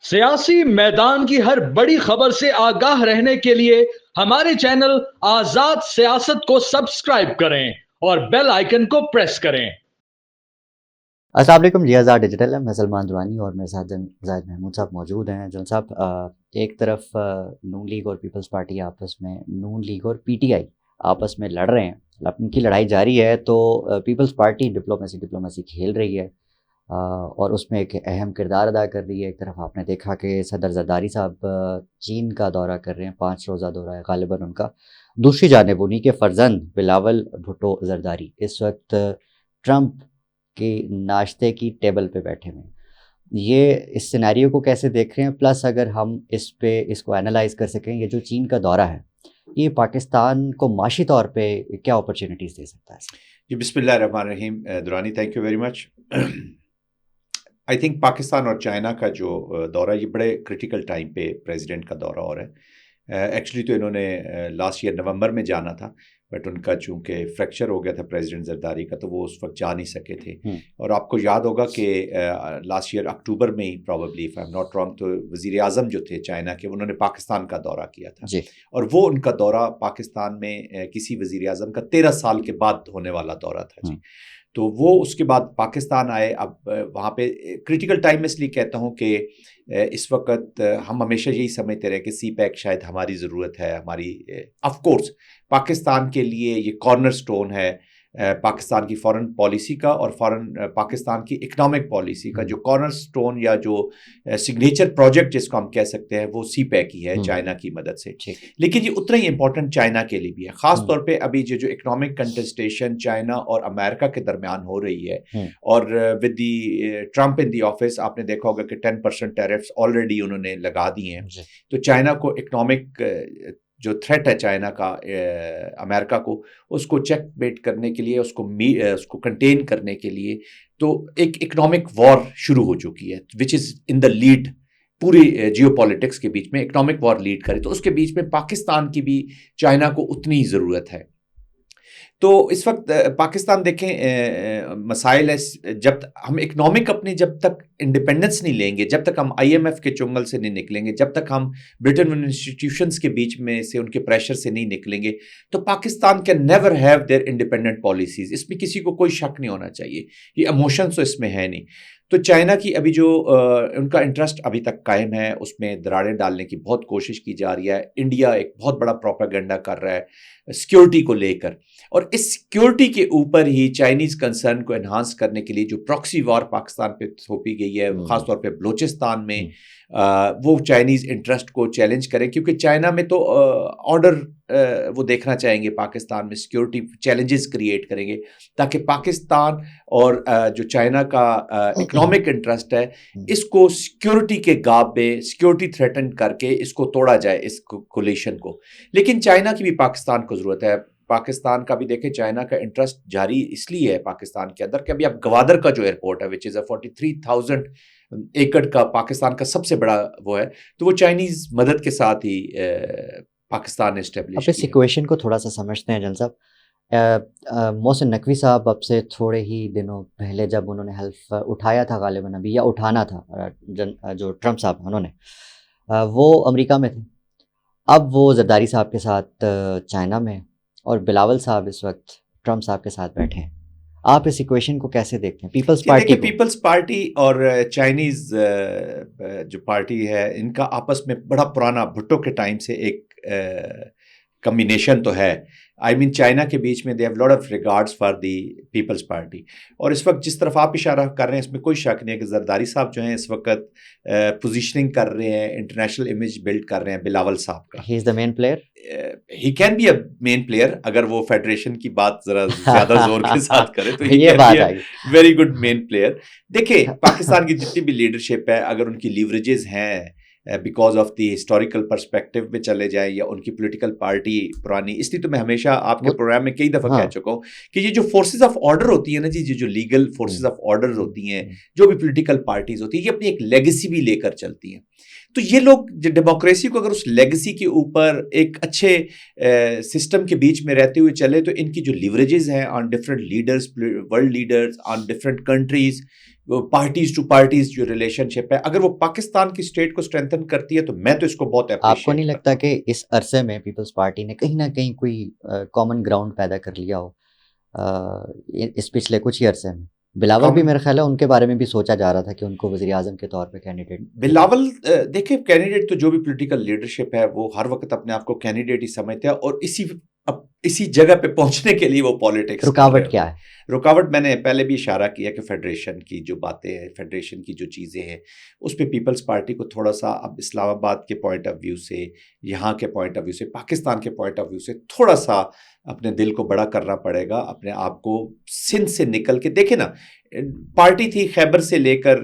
सियासी मैदान की हर बड़ी खबर से आगाह रहने के लिए हमारे चैनल आजाद सियासत को सब्सक्राइब करें और बेल आइकन को प्रेस करें। अस्सलाम वालेकुम जी। आज़ाद डिजिटल है, मैं सलमान दुरानी और मेरे साथ जाहिद महमूद साहब मौजूद हैं। जन साहब, एक तरफ नून लीग और पीपल्स पार्टी आपस में, नून लीग और पीटीआई आपस में लड़ रहे हैं, उनकी लड़ाई जारी है। तो पीपल्स पार्टी डिप्लोमेसी खेल रही है और उसमें एक अहम किरदार अदा कर रही है। एक तरफ आपने देखा कि सदर जरदारी साहब चीन का दौरा कर रहे हैं, 5 रोज़ा दौरा है गालिबन उनका। दूसरी जानिब उन्हीं के फर्जंद बिलावल भुट्टो जरदारी इस वक्त ट्रंप के नाश्ते की टेबल पे बैठे हुए हैं। ये इस सिनेरियो को कैसे देख रहे हैं? प्लस अगर हम इसको एनालाइज कर सकें, ये जो चीन का दौरा है, ये पाकिस्तान को माशी तौर पे क्या अपॉर्चुनिटीज़ दे सकता है? जी, बिस्मिल्लाहिर्रहमानिर्रहीम। Durrani, thank you very much. I think Pakistan और चाइना का जो दौरा, ये बड़े क्रिटिकल टाइम पे प्रेसिडेंट का दौरा हो रहा है। एक्चुअली तो इन्होंने लास्ट ईयर नवंबर में जाना था, बट उनका चूंकि फ्रैक्चर हो गया था प्रेसिडेंट जरदारी का, तो वो उस वक्त जा नहीं सके थे। और आपको याद होगा कि लास्ट ईयर अक्टूबर में ही probably, if I am not wrong, तो वज़ीर आज़म जो थे चाइना के, उन्होंने पाकिस्तान का दौरा किया था जी। और वो उनका दौरा पाकिस्तान में किसी वज़ीर आज़म का 13 साल के बाद होने वाला दौरा था जी। तो वो उसके बाद पाकिस्तान आए। अब वहाँ पे क्रिटिकल टाइम में इसलिए कहता हूँ कि इस वक्त हम हमेशा यही समझते रहे कि सी पैक शायद हमारी ज़रूरत है, हमारी ऑफ कोर्स पाकिस्तान के लिए ये कॉर्नर स्टोन है पाकिस्तान की फॉरेन पॉलिसी का और पाकिस्तान की इकोनॉमिक पॉलिसी का। जो कॉर्नर स्टोन या जो सिग्नेचर प्रोजेक्ट जिसको हम कह सकते हैं, वो सी पैक ही है चाइना की मदद से। लेकिन ये उतना ही इंपॉर्टेंट चाइना के लिए भी है, खास तौर पे अभी जो इकोनॉमिक कंटेस्टेशन चाइना और अमेरिका के दरमियान हो रही है। और with the Trump in the office आपने देखा होगा कि 10% टैरिफ्स ऑलरेडी उन्होंने लगा दिए हैं। तो चाइना को इकोनॉमिक जो थ्रेट है चाइना का अमेरिका को, उसको चेकमेट करने के लिए, उसको कंटेन करने के लिए, तो एक इकोनॉमिक वॉर शुरू हो चुकी है, which is in the lead. पूरी जियोपॉलिटिक्स के बीच में इकोनॉमिक वॉर लीड करे, तो उसके बीच में पाकिस्तान की भी चाइना को उतनी ही ज़रूरत है। तो इस वक्त पाकिस्तान देखें, मसाइल है। जब हम इकोनॉमिक अपनी जब तक इंडिपेंडेंस नहीं लेंगे, जब तक हम IMF के चुंगल से नहीं निकलेंगे, जब तक हम ब्रिटेन इंस्टीट्यूशंस के बीच में से, उनके प्रेशर से नहीं निकलेंगे, तो Pakistan can never have their independent policies. इसमें किसी को कोई शक नहीं होना चाहिए, ये इमोशंस तो इसमें है नहीं। तो चाइना की अभी जो उनका इंटरेस्ट अभी तक कायम है, उसमें दरारें डालने की बहुत कोशिश की जा रही है। इंडिया एक बहुत बड़ा प्रोपेगेंडा कर रहा है सिक्योरिटी को लेकर, और इस सिक्योरिटी के ऊपर ही चाइनीज कंसर्न को एनहांस करने के लिए जो प्रॉक्सी वॉर पाकिस्तान पे थोपी गई है, खासतौर पे बलूचिस्तान में, वो चाइनीज इंटरेस्ट को चैलेंज करें, क्योंकि चाइना में तो ऑर्डर वो देखना चाहेंगे, पाकिस्तान में सिक्योरिटी चैलेंजेस क्रिएट करेंगे, ताकि पाकिस्तान और जो चाइना का इकोनॉमिक इंटरेस्ट है, इसको सिक्योरिटी के गाब में सिक्योरिटी थ्रेटन करके इसको तोड़ा जाए, इस कोलिशन को। लेकिन चाइना की भी पाकिस्तान को ज़रूरत है। पाकिस्तान का भी देखें, चाइना का इंटरेस्ट जारी इसलिए है पाकिस्तान के अंदर कि अभी आप गवादर का जो एयरपोर्ट है, विच इज़ 43,000 एकड़ का पाकिस्तान का सबसे बड़ा वो है, तो वो चाइनीज मदद के साथ ही पाकिस्तान ने एस्टेब्लिश किया। अब इस इक्वेशन को थोड़ा सा समझते हैं जन साहब। मोहसिन नकवी साहब अब से थोड़े ही दिनों पहले जब उन्होंने हल्फ उठाया था गालिबन अभी, या उठाना था, जो ट्रंप साहब उन्होंने, वो अमेरिका में थे। अब वो जरदारी साहब के साथ चाइना में, और बिलावल साहब इस वक्त ट्रंप साहब के साथ बैठे हैं। आप इस इक्वेशन को कैसे देखते हैं? पीपल्स पार्टी और चाइनीज जो पार्टी है, इनका आपस में बड़ा पुराना भुट्टो के टाइम से एक कम्बिनेशन तो है। आई मीन चाइना के बीच में they have lot of regards for the peoples party, और इस वक्त जिस तरफ आप इशारा कर रहे हैं, इसमें कोई शक नहीं है कि जरदारी साहब जो हैं इस वक्त पोजीशनिंग कर रहे हैं, इंटरनेशनल इमेज बिल्ड कर रहे हैं बिलावल साहब का। He is the main player, he can be a main player, अगर वो फेडरेशन की बात जरा ज्यादा जोर के साथ करे तो ये बात आई, वेरी गुड मेन प्लेयर। देखिए, पाकिस्तान की जितनी भी लीडरशिप है, अगर उनकी लीवरेजेस हैं because of the historical perspective में चले जाए, या उनकी पॉलिटिकल पार्टी पुरानी, इसलिए तो मैं हमेशा आपके प्रोग्राम में कई दफ़ा कह चुका हूँ कि ये जो फोर्सेस ऑफ ऑर्डर होती है ना जी, जो लीगल फोर्सेस ऑफ ऑर्डर होती हैं, जो भी पॉलिटिकल पार्टीज होती है, ये अपनी एक लेगेसी भी लेकर चलती हैं। तो ये लोग डेमोक्रेसी को अगर उस लेगेसी के ऊपर एक अच्छे सिस्टम के बीच में रहते हुए चले, तो इनकी जो लिवरेजेस हैं on different leaders, world leaders, on different countries, parties to parties जो रिलेशनशिप है, अगर वो पाकिस्तान की स्टेट को स्ट्रेंथन करती है तो मैं तो इसको बहुत आपको अप्रिशिएट नहीं लगता कि इस अरसे में पीपल्स पार्टी ने कहीं ना कहीं कोई कॉमन ग्राउंड पैदा कर लिया हो इस पिछले कुछ ही अरसे में? बिलावल भी मेरा ख्याल है उनके बारे में भी सोचा जा रहा था कि उनको वज़ीर आज़म के तौर पे कैंडिडेट। बिलावल देखिए, कैंडिडेट तो जो भी पॉलिटिकल लीडरशिप है वो हर वक्त अपने आप को कैंडिडेट ही समझते हैं, और इसी जगह पे पहुंचने के लिए वो पॉलिटिक्स। रुकावट क्या है? रुकावट मैंने पहले भी इशारा किया कि फेडरेशन की जो बातें हैं, फेडरेशन की जो चीज़ें हैं, उस पर पीपल्स पार्टी को थोड़ा सा अब इस्लामाबाद के पॉइंट ऑफ व्यू से, यहाँ के पॉइंट ऑफ व्यू से, पाकिस्तान के पॉइंट ऑफ व्यू से थोड़ा सा अपने दिल को बड़ा करना पड़ेगा, अपने आप को सिंध से निकल के देखे ना। पार्टी थी खैबर से लेकर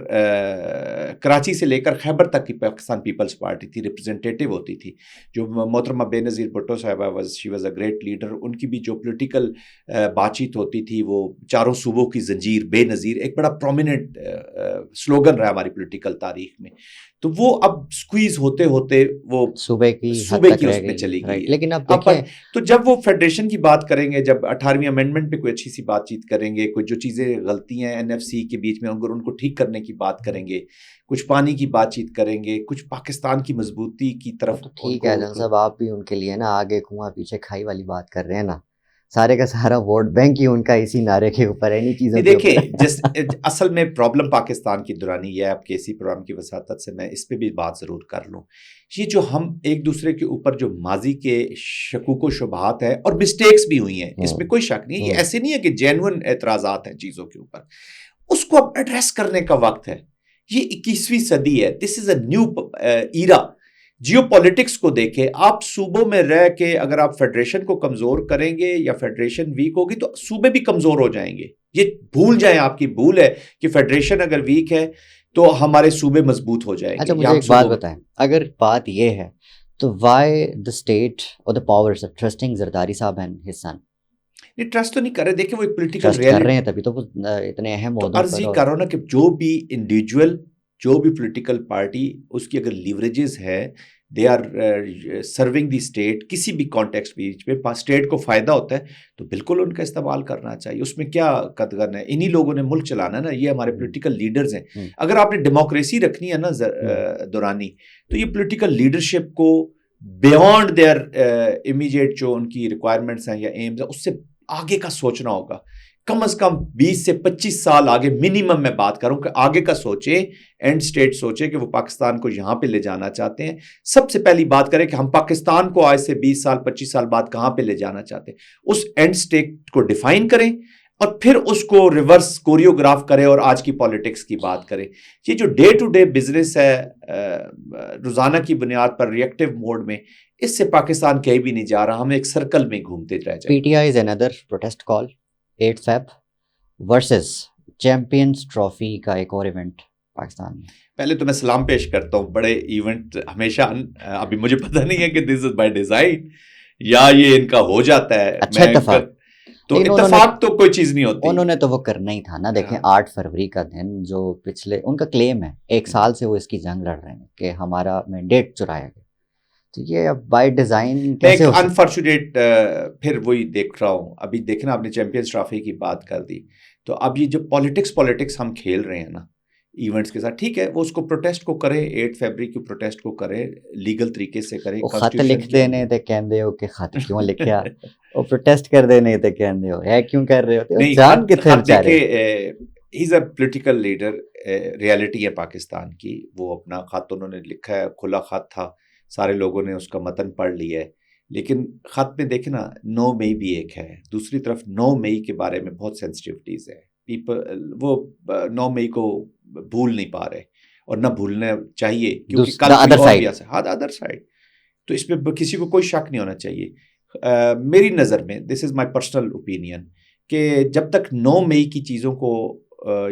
कराची से लेकर खैबर तक की पाकिस्तान पीपल्स पार्टी थी, रिप्रेजेंटेटिव होती थी। जो मोहतरमा बेनज़ीर भुट्टो साहिबा she was a great leader, उनकी भी जो पॉलिटिकल बातचीत होती थी वो चारों सूबों की जंजीर बेनज़ीर एक बड़ा प्रोमिनेंट स्लोगन रहा हमारी पॉलिटिकल तारीख में। तो वो अब स्क्वीज होते होते वो सूबे की उसमें चली गई। लेकिन अब देखें, तो जब वो फेडरेशन की बात करेंगे, जब 18वीं अमेंडमेंट पे कोई अच्छी सी बातचीत करेंगे, कोई जो चीज़ें गलतियां एनएफसी के बीच में अगर उनको ठीक करने की बात करेंगे, कुछ पानी की बातचीत करेंगे, कुछ पाकिस्तान की मजबूती की तरफ। तो ठीक है जन साहब, आप भी उनके लिए ना आगे कुआं पीछे खाई वाली बात कर रहे हैं ना। सारे का सारा वोट बैंक ही उनका इसी नारे के ऊपर है, इन्हीं चीज़ों के देखिए जिस असल में प्रॉब्लम पाकिस्तान की दुरानी है, आपके इसी प्रोग्राम की वसातत से मैं इस पे भी बात ज़रूर कर लूँ। ये जो हम एक दूसरे के ऊपर जो माजी के शकूक व शुबहात है और मिस्टेक्स भी हुई हैं, इसमें कोई शक नहीं है, ये ऐसे नहीं है कि जेन्युइन एतराज़ात हैं चीज़ों के ऊपर, उसको अब एड्रेस करने का वक्त है। ये 21वीं सदी है, this is a new era. Geopolitics को देखें, आप सूबों में रह के अगर आप फेडरेशन को कमजोर करेंगे या फेडरेशन वीक होगी तो सूबे भी कमजोर हो जाएंगे। ये भूल जाएं, आपकी भूल है कि फेडरेशन अगर वीक है तो हमारे सूबे मजबूत हो जाएंगे। अच्छा, मुझे एक बात बताएं, अगर बात ये है तो व्हाई द स्टेट और the powers are trusting Zardari साहब एंड हिज सन? नहीं, ट्रस्ट तो नहीं कर रहे। देखिए वो एक पॉलिटिकल रियलिटी कर रहे हैं, तभी तो वो इतने अहम तो अर्जी कर रहा हूं ना कि जो भी इंडिविजुअल, जो भी पॉलिटिकल पार्टी, उसकी अगर लीवरेजेस है, they are serving the state, किसी भी कॉन्टेक्स्ट बीच में स्टेट को फायदा होता है तो बिल्कुल उनका इस्तेमाल करना चाहिए। उसमें क्या कदगन है? इन्हीं लोगों ने मुल्क चलाना है ना, ये हमारे पॉलिटिकल लीडर्स हैं। अगर आपने डेमोक्रेसी रखनी है ना दुरानी, तो ये पॉलिटिकल लीडरशिप को बियॉन्ड देयर इमीडिएट जो उनकी रिक्वायरमेंट्स हैं या एम्स है, उससे आगे का सोचना होगा। कम से कम 20 से 25 साल आगे मिनिमम मैं बात करूं कि आगे का सोचे, एंड स्टेट सोचे कि वो पाकिस्तान को यहां पे ले जाना चाहते हैं। सबसे पहली बात करें कि हम पाकिस्तान को आज से 20 साल 25 साल बाद कहां पे ले जाना चाहते हैं, उस एंड स्टेट को डिफाइन करें और फिर उसको रिवर्स कोरियोग्राफ करें और आज की पॉलिटिक्स की बात करें। ये जो डे टू डे बिजनेस है रोजाना की बुनियाद पर रिएक्टिव मोड में, इससे पाकिस्तान कहीं भी नहीं जा रहा, हम एक सर्कल में घूमते रह जाएंगे। PTI is another protest call 8 Feb versus champions trophy का एक और इवेंट पाकिस्तान में। पहले तो मैं सलाम पेश करता हूँ, बड़े इवेंट हमेशा अभी मुझे पता नहीं है कि दिस इज बाय डिजाइन या ये इनका हो जाता है। अच्छा इत्तेफाक, तो इत्तेफाक तो कोई चीज नहीं होती। उन्होंने तो वो करना ही था ना। देखें 8 फरवरी का दिन जो पिछले उनका क्लेम है, 1 साल से वो इसकी जंग लड़ रहे हैं कि हमारा मैंडेट चुराया गया, तो ये अब बाय डिजाइन कैसे हो सकता है? अनफॉर्चुनेट फिर वही देख रहा हूँ। अभी देखना, आपने चैंपियंस ट्रॉफी की बात कर दी, तो अब ये जो पॉलिटिक्स हम खेल रहे हैं ना इवेंट्स के साथ, ठीक है, वो उसको प्रोटेस्ट को करें, 8 फरवरी की प्रोटेस्ट को करें, लीगल तरीके से करें। खत लिख देने ते कहंदे हो कि खत क्यों लिखा और प्रोटेस्ट कर देने ते कहंदे हो है क्यों कर रहे हो? जान किथे बेचारे। He is a political leader, reality है पाकिस्तान की। वो अपना खत उन्होंने लिखा है, खुला खत था, सारे लोगों ने उसका मतन पढ़ लिया है, लेकिन खत में देखे ना 9 मई भी एक है, दूसरी तरफ 9 मई के बारे में बहुत सेंसिटिविटीज है। पीपल वो 9 मई को भूल नहीं पा रहे और ना भूलना चाहिए, क्योंकि कल अदर साइड, तो इस पे किसी को कोई शक नहीं होना चाहिए। मेरी नज़र में, this is my personal opinion, कि जब तक 9 मई की चीज़ों को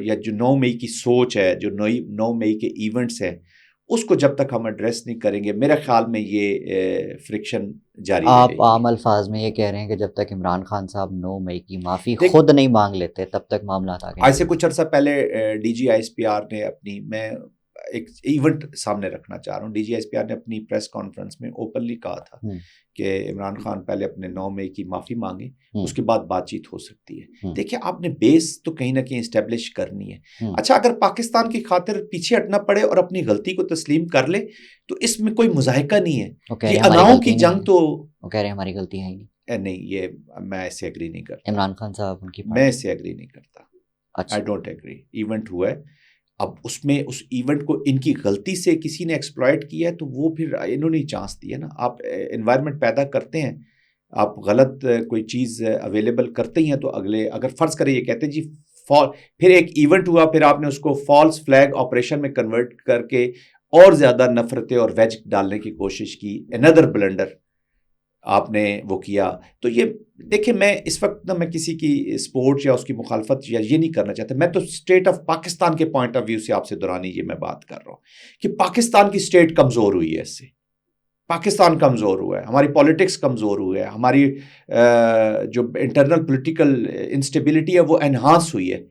या जो 9 मई की सोच है, जो 9 मई के इवेंट्स हैं, उसको जब तक हम एड्रेस नहीं करेंगे, मेरे ख्याल में ये फ्रिक्शन जारी रहेगी। आप आम अल्फाज में ये कह रहे हैं कि जब तक इमरान खान साहब 9 मई की माफ़ी खुद नहीं मांग लेते तब तक मामला आगे। ऐसे कुछ अर्सा पहले DG ISPR ने अपनी, मैं एक इवेंट सामने रखना चाह रहा हूँ। DGISPR ने अपनी प्रेस कॉन्फ्रेंस में ओपनली कहा था कि इमरान खान पहले अपने 9 मई की माफ़ी मांगे, उसके बाद बातचीत हो सकती है। देखिए, आपने बेस तो कहीं ना कहीं इस्टेब्लिश करनी है। अच्छा, अगर पाकिस्तान की खातिर पीछे हटना पड़े और अपनी गलती को तस्लीम कर ले तो इसमें कोई मुजाहिका नहीं है। ये अनाओं की जंग तो वो कह रहे हैं हमारी गलती है ही नहीं, ये मैं इससे एग्री नहीं करता। इमरान खान साहब उनकी मैं इससे एग्री नहीं करता। अच्छा, आई डोंट एग्री। इवेंट हुआ है, अब उसमें उस इवेंट को इनकी गलती से किसी ने एक्सप्लॉइट किया है तो वो फिर इन्होंने ही चांस दिया ना। आप एनवायरनमेंट पैदा करते हैं, आप गलत कोई चीज़ अवेलेबल करते ही हैं तो अगले, अगर फ़र्ज़ करें ये कहते हैं जी फिर एक इवेंट हुआ, फिर आपने उसको फॉल्स फ्लैग ऑपरेशन में कन्वर्ट करके और ज़्यादा नफरतें और वेज डालने की कोशिश की, अनदर ब्लंडर आपने वो किया। तो ये देखिए, मैं इस वक्त ना मैं किसी की स्पोर्ट्स या उसकी मुखालफत या ये नहीं करना चाहता। मैं तो स्टेट ऑफ पाकिस्तान के पॉइंट ऑफ व्यू से आपसे दुरानी ये मैं बात कर रहा हूँ कि पाकिस्तान की स्टेट कमज़ोर हुई है इससे। पाकिस्तान कमज़ोर हुआ है, हमारी पॉलिटिक्स कमज़ोर हुई है, हमारी जो इंटरनल पॉलिटिकल इंस्टेबिलिटी है वो एनहांस हुई है।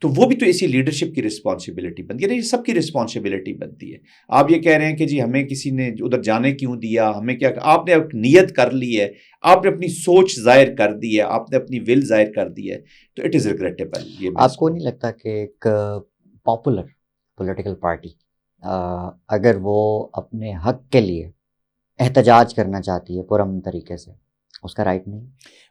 तो वो भी तो इसी लीडरशिप की रिस्पॉन्सिबिलिटी बनती है ना, ये सबकी रिस्पॉन्सिबिलिटी बनती है। आप ये कह रहे हैं कि जी हमें किसी ने उधर जाने क्यों दिया, हमें क्या, आपने एक नियत कर ली है, आपने अपनी सोच जाहिर कर दी है, आपने अपनी विल जाहिर कर दी है, तो इट इज़ रिग्रेटेबल। ये आपको नहीं लगता कि एक पॉपुलर पॉलिटिकल पार्टी अगर वो अपने हक के लिए एहतजाज करना चाहती है पुरअमन तरीके से, उसका राइट नहीं?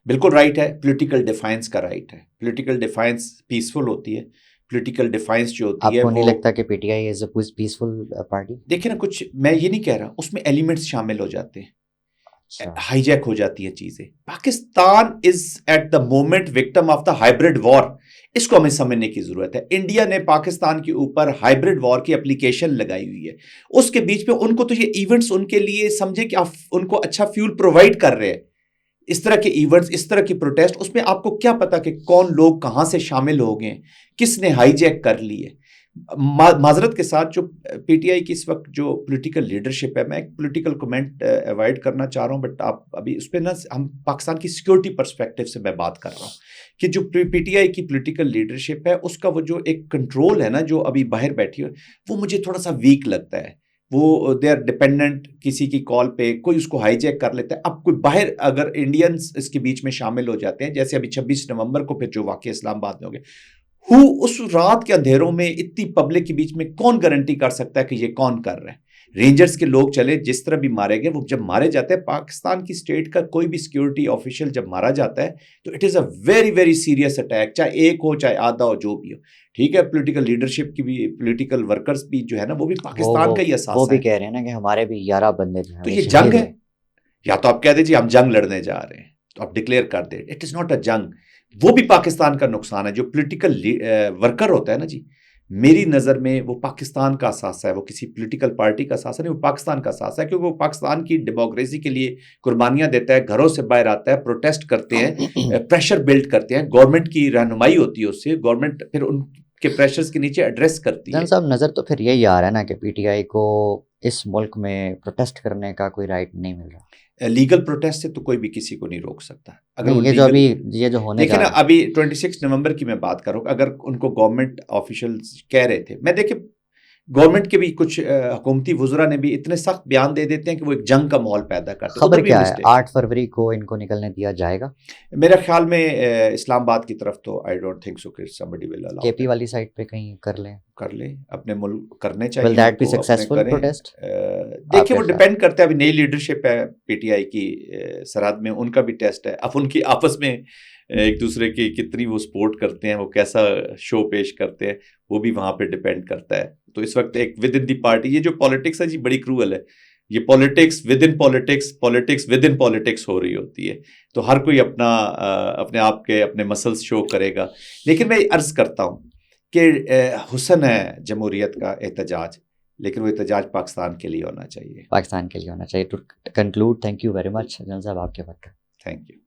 बिल्कुल राइट है, पॉलिटिकल डिफाइंस का राइट है। पॉलिटिकल डिफाइंस पीसफुल होती है। पॉलिटिकल डिफाइंस जो होती है, आपको नहीं लगता कि PTI is a peaceful party? देखिए ना, कुछ मैं ये नहीं कह रहा, उसमें एलिमेंट्स शामिल हो जाते हैं, हाईजैक हो जाती हैं चीजें। Pakistan is at the moment victim of the hybrid war. इसको हमें समझने की जरूरत है। इंडिया ने पाकिस्तान के ऊपर हाइब्रिड वॉर की एप्लीकेशन लगाई हुई है। उसके बीच में उनको तो ये इवेंट्स उनके लिए समझे कि आप उनको अच्छा फ्यूल प्रोवाइड कर रहे हैं। इस तरह के इवेंट्स, इस तरह की प्रोटेस्ट, उसमें आपको क्या पता कि कौन लोग कहां से शामिल हो गए, किसने हाईजैक कर ली है। माजरत के साथ जो PTI की इस वक्त जो पॉलिटिकल लीडरशिप है, मैं एक पॉलिटिकल कमेंट अवॉइड करना चाह रहा हूं, बट आप अभी उस पर ना, हम पाकिस्तान की सिक्योरिटी पर्सपेक्टिव से मैं बात कर रहा हूं कि जो PTI की पॉलिटिकल लीडरशिप है उसका वो जो एक कंट्रोल है ना, जो अभी बाहर बैठी है, वो मुझे थोड़ा सा वीक लगता है। वो दे आर डिपेंडेंट किसी की कॉल पे, कोई उसको हाईजैक कर लेता है। अब कोई बाहर अगर इंडियंस इसके बीच में शामिल हो जाते हैं, जैसे अभी 26 नवंबर को फिर जो वाकई इस्लामाबाद में हो गया, उस रात के अंधेरों में इतनी पब्लिक के बीच में कौन गारंटी कर सकता है कि ये कौन कर रहा है। रेंजर्स के लोग चले, जिस तरह भी मारे गए, वो जब मारे जाते हैं, पाकिस्तान की स्टेट का कोई भी सिक्योरिटी ऑफिशियल जब मारा जाता है तो it is a very very serious attack, चाहे एक हो चाहे आधा हो, जो भी हो। ठीक है, पॉलिटिकल लीडरशिप की भी, पॉलिटिकल वर्कर्स भी जो है ना, वो भी पाकिस्तान का ही एहसास है। वो भी कह रहे हैं ना कि हमारे भी 11 बंदे जो हैं, तो ये जंग है। या तो आप कह दीजिए हम जंग लड़ने जा रहे हैं, तो आप डिक्लेयर कर दे, इट इज़ नॉट अ जंग। वो भी पाकिस्तान का नुकसान है। जो पॉलिटिकल वर्कर होता है ना जी, मेरी नज़र में वो पाकिस्तान का असासा है, वो किसी पॉलिटिकल पार्टी का असासा नहीं, वो पाकिस्तान का असासा है, क्योंकि वो पाकिस्तान की डेमोक्रेसी के लिए कुर्बानियां देता है, घरों से बाहर आता है, प्रोटेस्ट करते हैं, प्रेशर बिल्ड करते हैं, गवर्नमेंट की रहनुमाई होती है उससे, गवर्नमेंट फिर उनके प्रेशर्स के नीचे एड्रेस करती है। साहब, नज़र तो फिर यही आ रहा है ना कि PTI को इस मुल्क में प्रोटेस्ट करने का कोई राइट नहीं मिल रहा। लीगल प्रोटेस्ट से तो कोई भी किसी को नहीं रोक सकता। अगर ये जो होने देखिए ना, अभी 26 नवंबर की मैं बात करूँ, अगर उनको गवर्नमेंट ऑफिशियल्स कह रहे थे, मैं देखिए गवर्नमेंट के भी कुछ हुकूमती वुज़रा ने भी इतने सख्त बयान दे देते हैं कि वो एक जंग का माहौल पैदा करते हैं। खबर क्या है, 8 फरवरी को इनको निकलने दिया जाएगा? मेरे ख्याल में इस्लामाबाद की तरफ तो आई डोंट थिंक सो कि somebody will allow। KP वाली साइड पे कहीं कर ले, अपने मुल्क करने चाहिए। Will that be successful protest? देखिए, वो डिपेंड करता है। अभी नई लीडरशिप है PTI की सरहद में, उनका भी टेस्ट है। अब उनकी आपस में एक दूसरे की कितनी वो सपोर्ट करते हैं, वो कैसा शो पेश करते हैं, वो भी वहाँ पे डिपेंड करता है। तो इस वक्त एक विद इन दी पार्टी, ये जो पॉलिटिक्स है जी, बड़ी क्रूअल है। ये politics with in politics, politics with in politics हो रही होती है। तो हर कोई अपने आप के अपने मसल्स शो करेगा। लेकिन मैं अर्ज करता हूँ कि हुस्न है जमहूरियत का एहतजाज, लेकिन वो एहतजाज पाकिस्तान के लिए होना चाहिए। To conclude, thank you very much general साहब आपके वक्त। Thank you.